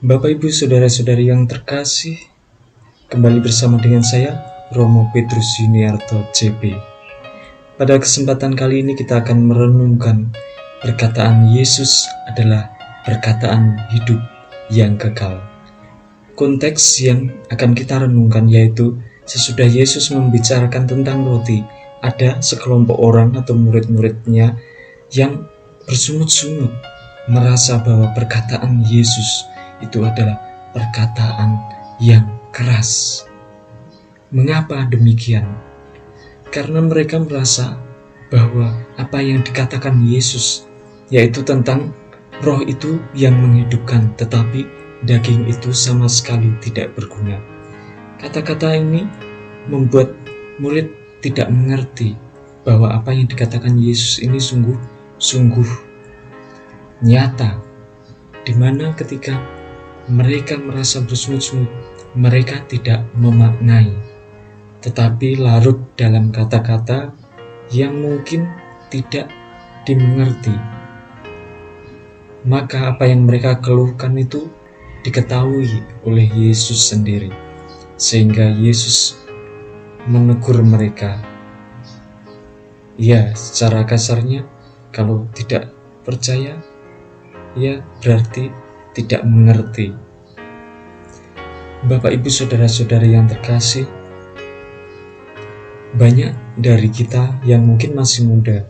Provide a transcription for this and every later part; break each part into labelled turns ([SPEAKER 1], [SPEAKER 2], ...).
[SPEAKER 1] Bapak, Ibu, Saudara-saudari yang terkasih, kembali bersama dengan saya, Romo Petrus Yuniarto, JP. Pada kesempatan kali ini kita akan merenungkan perkataan Yesus adalah perkataan hidup yang kekal. Konteks yang akan kita renungkan yaitu sesudah Yesus membicarakan tentang roti, ada sekelompok orang atau murid-muridnya yang bersungut-sungut merasa bahwa perkataan Yesus itu adalah perkataan yang keras. Mengapa demikian? Karena mereka merasa bahwa apa yang dikatakan Yesus, yaitu tentang roh itu yang menghidupkan, tetapi daging itu sama sekali tidak berguna. Kata-kata ini membuat murid tidak mengerti bahwa apa yang dikatakan Yesus ini sungguh nyata, di mana ketika mereka merasa bersungut-sungut, mereka tidak memaknai, tetapi larut dalam kata-kata yang mungkin tidak dimengerti. Maka apa yang mereka keluhkan itu diketahui oleh Yesus sendiri, sehingga Yesus menegur mereka. Ya, secara kasarnya, kalau tidak percaya, ya berarti tidak mengerti. Bapak, Ibu, Saudara-saudari yang terkasih, banyak dari kita yang mungkin masih muda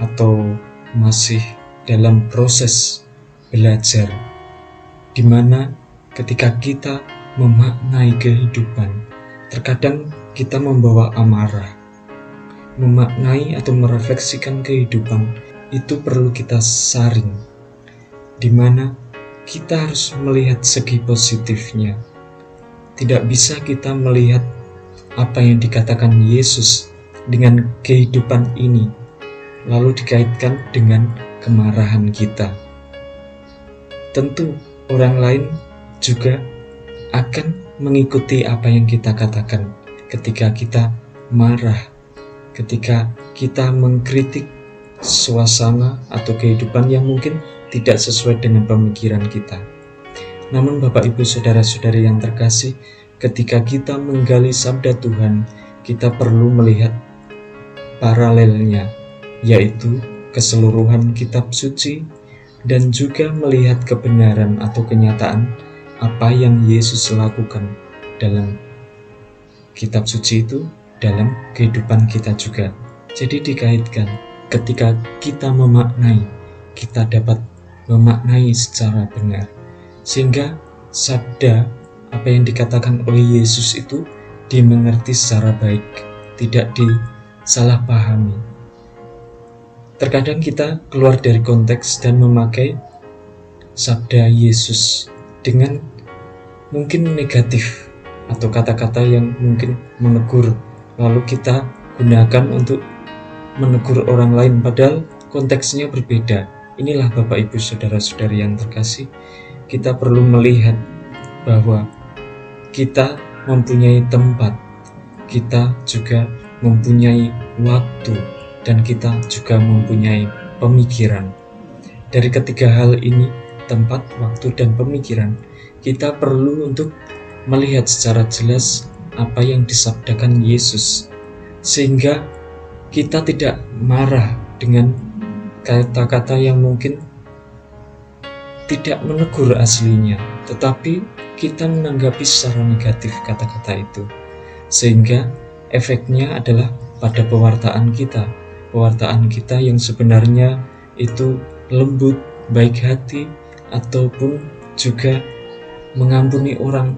[SPEAKER 1] atau masih dalam proses belajar, di mana ketika kita memaknai kehidupan, terkadang kita membawa amarah. Memaknai atau merefleksikan kehidupan itu perlu kita saring, di mana kita harus melihat segi positifnya. Tidak bisa kita melihat apa yang dikatakan Yesus dengan kehidupan ini, lalu dikaitkan dengan kemarahan kita. Tentu orang lain juga akan mengikuti apa yang kita katakan ketika kita marah, ketika kita mengkritik suasana atau kehidupan yang mungkin tidak sesuai dengan pemikiran kita. Namun Bapak, Ibu, Saudara-saudari yang terkasih, ketika kita menggali sabda Tuhan, kita perlu melihat paralelnya, yaitu keseluruhan kitab suci, dan juga melihat kebenaran atau kenyataan apa yang Yesus lakukan dalam kitab suci itu, dalam kehidupan kita juga. Jadi dikaitkan, ketika kita memaknai, kita dapat memaknai secara benar, sehingga sabda apa yang dikatakan oleh Yesus itu dimengerti secara baik, tidak disalahpahami. Terkadang kita keluar dari konteks dan memakai sabda Yesus dengan mungkin negatif atau kata-kata yang mungkin menegur, lalu kita gunakan untuk menegur orang lain, padahal konteksnya berbeda. Inilah Bapak, Ibu, Saudara-saudari yang terkasih, kita perlu melihat bahwa kita mempunyai tempat, kita juga mempunyai waktu, dan kita juga mempunyai pemikiran. Dari ketiga hal ini, tempat, waktu, dan pemikiran, kita perlu untuk melihat secara jelas apa yang disabdakan Yesus, sehingga kita tidak marah dengan kata-kata yang mungkin tidak menegur aslinya, tetapi kita menanggapi secara negatif kata-kata itu, sehingga efeknya adalah pada pewartaan kita yang sebenarnya itu lembut, baik hati, ataupun juga mengampuni orang.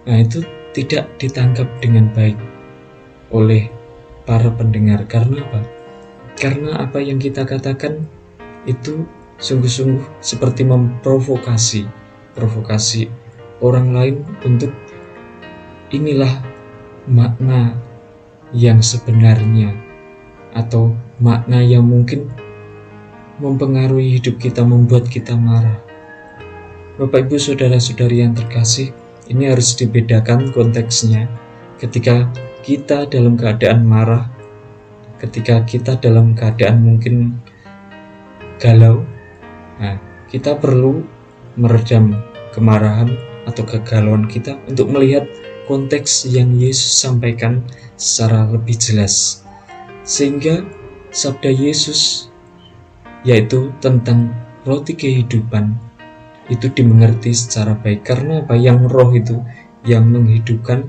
[SPEAKER 1] Nah, itu tidak ditangkap dengan baik oleh para pendengar. Karena apa? Karena apa yang kita katakan itu sungguh-sungguh seperti memprovokasi orang lain untuk inilah makna yang sebenarnya, atau makna yang mungkin mempengaruhi hidup kita, membuat kita marah. Bapak, Ibu, Saudara-saudari yang terkasih, ini harus dibedakan konteksnya. Ketika kita dalam keadaan marah, ketika kita dalam keadaan mungkin galau, nah, kita perlu meredam kemarahan atau kegalauan kita untuk melihat konteks yang Yesus sampaikan secara lebih jelas, sehingga sabda Yesus yaitu tentang roti kehidupan itu dimengerti secara baik. Karena apa? Yang roh itu yang menghidupkan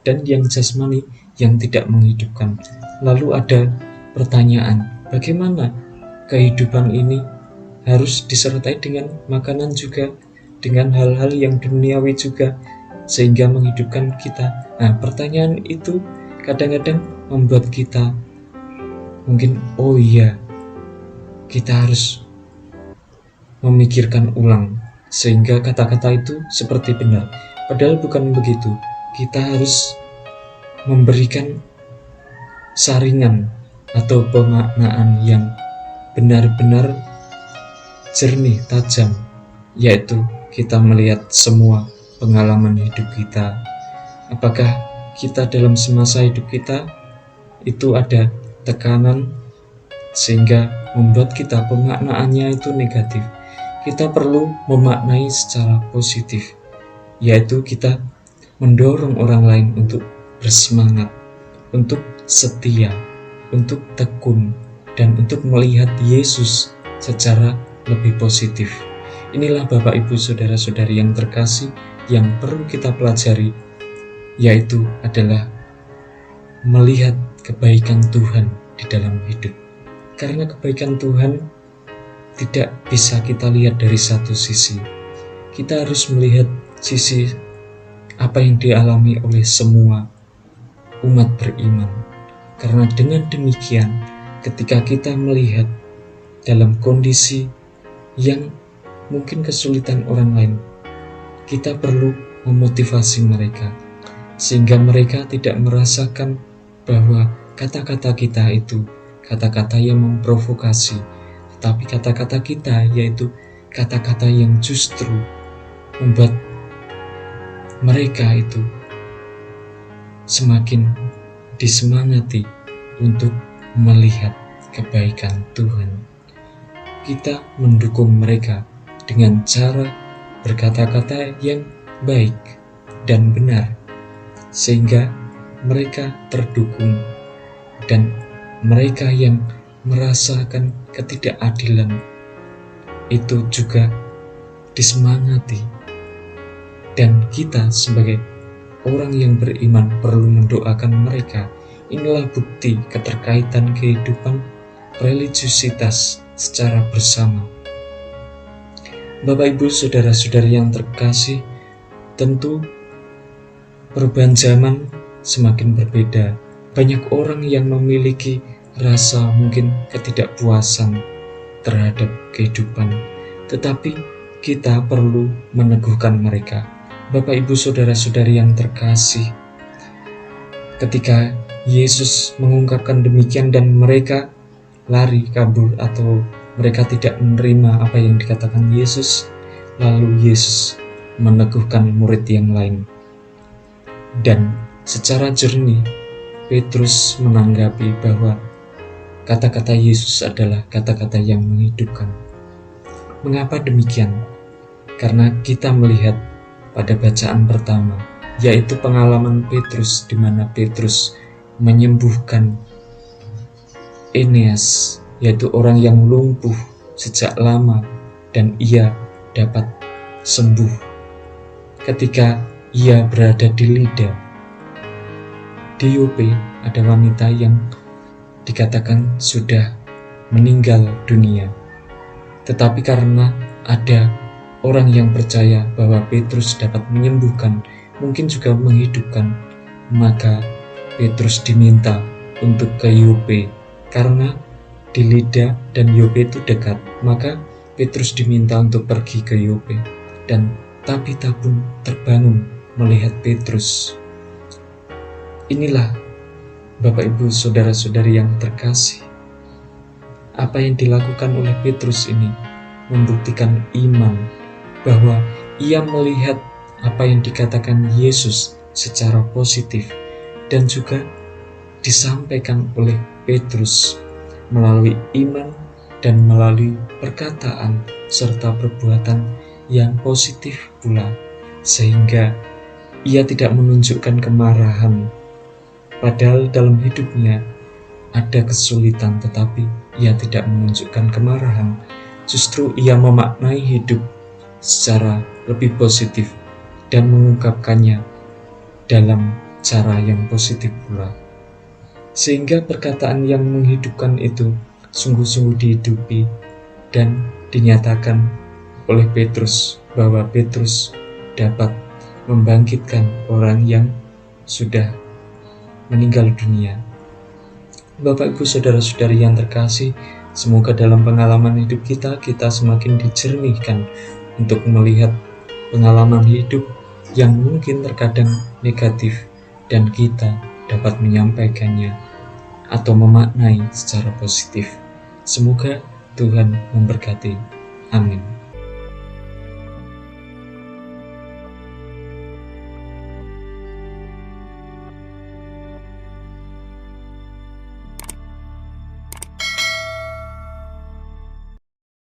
[SPEAKER 1] dan yang jasmani yang tidak menghidupkan. Lalu ada pertanyaan, bagaimana kehidupan ini harus disertai dengan makanan juga, dengan hal-hal yang duniawi juga, sehingga menghidupkan kita. Nah, pertanyaan itu kadang-kadang membuat kita mungkin, oh iya, kita harus memikirkan ulang, sehingga kata-kata itu seperti benar. Padahal bukan begitu. Kita harus memberikan saringan atau pemaknaan yang benar-benar jernih, tajam, yaitu kita melihat semua pengalaman hidup kita. Apakah kita dalam semasa hidup kita itu ada tekanan sehingga membuat kita pemaknaannya itu negatif? Kita perlu memaknai secara positif, yaitu kita mendorong orang lain untuk bersemangat, untuk setia, untuk tekun, dan untuk melihat Yesus secara lebih positif. Inilah Bapak Ibu Saudara-saudari yang terkasih yang perlu kita pelajari, yaitu adalah melihat kebaikan Tuhan di dalam hidup. Karena kebaikan Tuhan tidak bisa kita lihat dari satu sisi. Kita harus melihat sisi apa yang dialami oleh semua umat beriman. Karena dengan demikian, ketika kita melihat dalam kondisi yang mungkin kesulitan orang lain, kita perlu memotivasi mereka, sehingga mereka tidak merasakan bahwa kata-kata kita itu kata-kata yang memprovokasi, tetapi kata-kata kita yaitu kata-kata yang justru membuat mereka itu semakin disemangati untuk melihat kebaikan Tuhan. Kita mendukung mereka dengan cara berkata-kata yang baik dan benar, sehingga mereka terdukung, dan mereka yang merasakan ketidakadilan itu juga disemangati. Dan kita sebagai orang yang beriman perlu mendoakan mereka. Inilah bukti keterkaitan kehidupan religiusitas secara bersama. Bapak Ibu Saudara-saudari yang terkasih, tentu perubahan zaman semakin berbeda. Banyak orang yang memiliki rasa mungkin ketidakpuasan terhadap kehidupan, tetapi kita perlu meneguhkan mereka. Bapak Ibu Saudara-saudari yang terkasih, ketika Yesus mengungkapkan demikian dan mereka lari kabur atau mereka tidak menerima apa yang dikatakan Yesus, lalu Yesus meneguhkan murid yang lain. Dan secara jernih Petrus menanggapi bahwa kata-kata Yesus adalah kata-kata yang menghidupkan. Mengapa demikian? Karena kita melihat pada bacaan pertama, yaitu pengalaman Petrus, di mana Petrus menyembuhkan Eneas, yaitu orang yang lumpuh sejak lama, dan ia dapat sembuh ketika ia berada di Lida. Di Yope ada wanita yang dikatakan sudah meninggal dunia, tetapi karena ada orang yang percaya bahwa Petrus dapat menyembuhkan, mungkin juga menghidupkan, maka Petrus diminta untuk ke Yope. Karena di Lida dan Yope itu dekat, maka Petrus diminta untuk pergi ke Yope. Dan Tabita pun terbangun melihat Petrus. Inilah Bapak Ibu Saudara-saudari yang terkasih, apa yang dilakukan oleh Petrus ini membuktikan iman, bahwa ia melihat apa yang dikatakan Yesus secara positif, dan juga disampaikan oleh Petrus melalui iman dan melalui perkataan serta perbuatan yang positif pula, sehingga ia tidak menunjukkan kemarahan. Padahal dalam hidupnya ada kesulitan, tetapi ia tidak menunjukkan kemarahan. Justru ia memaknai hidup secara lebih positif dan mengungkapkannya dalam cara yang positif pula. Sehingga perkataan yang menghidupkan itu sungguh-sungguh dihidupi dan dinyatakan oleh Petrus, bahwa Petrus dapat membangkitkan orang yang sudah meninggal dunia. Bapak, Ibu, saudara-saudari yang terkasih, semoga dalam pengalaman hidup kita semakin dijernihkan untuk melihat pengalaman hidup yang mungkin terkadang negatif, dan kita dapat menyampaikannya atau memaknai secara positif. Semoga Tuhan memberkati. Amin.